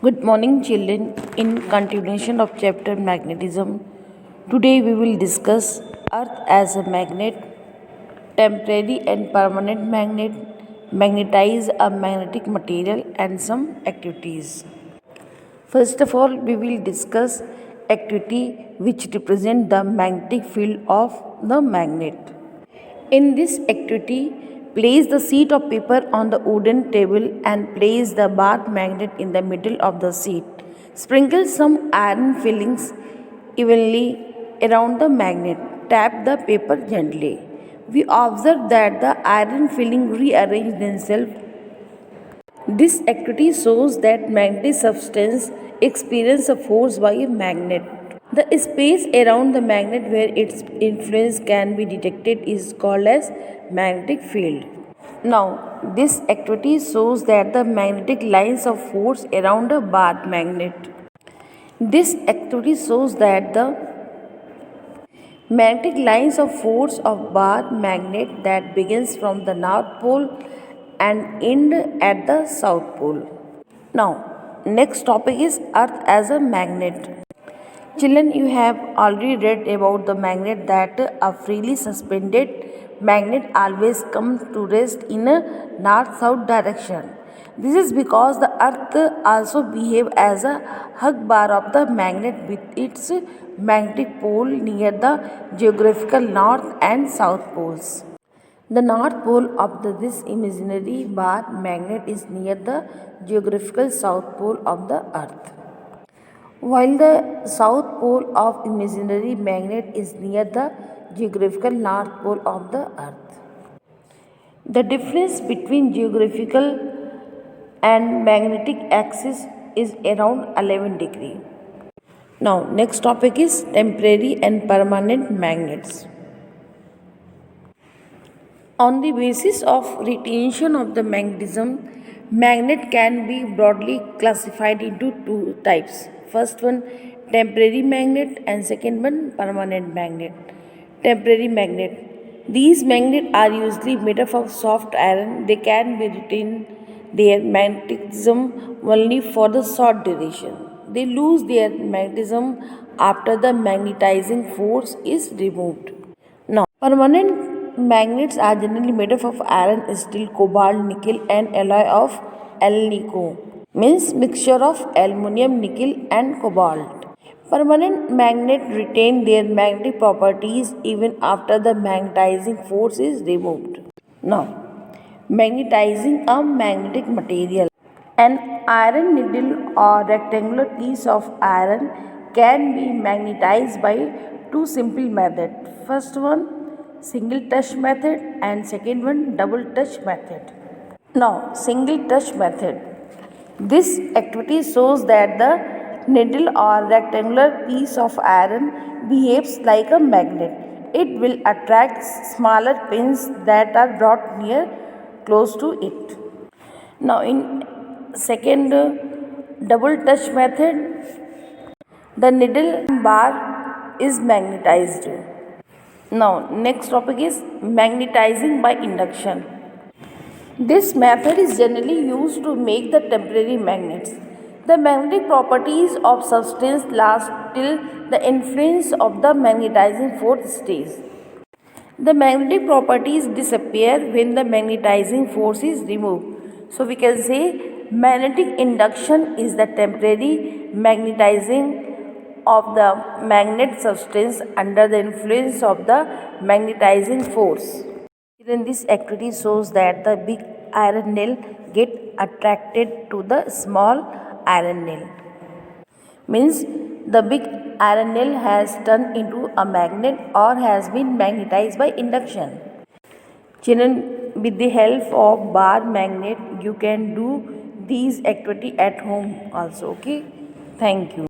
Good morning, children. In continuation of chapter Magnetism, today we will discuss Earth as a magnet, temporary and permanent magnet, magnetize a magnetic material, and some activities. First of all, we will discuss activity which represent the magnetic field of the magnet. In this activity, place the sheet of paper on the wooden table and place the bar magnet in the middle of the sheet. Sprinkle some iron fillings evenly around the magnet. Tap the paper gently. We observe that the iron filling rearrange themselves. This activity shows that magnetic substance experience a force by a magnet. The space around the magnet where its influence can be detected is called as magnetic field. Now, this activity shows that the magnetic lines of force around a bar magnet. This activity shows that the magnetic lines of force of bar magnet that begins from the north pole and end at the south pole. Now, next topic is Earth as a magnet. Children, you have already read about the magnet that a freely suspended magnet always comes to rest in a north-south direction. This is because the earth also behaves as a hug bar of the magnet with its magnetic pole near the geographical north and south poles. The north pole of this imaginary bar magnet is near the geographical south pole of the earth, while the south pole of imaginary magnet is near the geographical north pole of the earth. The difference between geographical and magnetic axis is around 11 degree. Now, next topic is temporary and permanent magnets. On the basis of retention of the magnetism, magnet can be broadly classified into two types. First one, temporary magnet, and second one, permanent magnet. Temporary magnet. These magnets are usually made up of soft iron. They can be retained their magnetism only for the short duration. They lose their magnetism after the magnetizing force is removed. Now, permanent magnets are generally made up of iron, steel, cobalt, nickel, and alloy of alnico, means mixture of aluminium, nickel, and cobalt. Permanent magnets retain their magnetic properties even after the magnetizing force is removed. Now, magnetizing a magnetic material. An iron needle or rectangular piece of iron can be magnetized by two simple methods. First one, single touch method, and second one, double touch method. Now, single touch method. This activity shows that the needle or rectangular piece of iron behaves like a magnet. It will attract smaller pins that are brought near close to it. Now, in second double touch method, the needle bar is magnetized. Now, next topic is magnetizing by induction. This method is generally used to make the temporary magnets. The magnetic properties of substance last till the influence of the magnetizing force stays. The magnetic properties disappear when the magnetizing force is removed. So we can say magnetic induction is the temporary magnetizing of the magnet substance under the influence of the magnetizing force. Then this activity shows that the big iron nail get attracted to the small iron nail. Means the big iron nail has turned into a magnet or has been magnetized by induction. Children, with the help of bar magnet, you can do these activity at home also. Okay, thank you.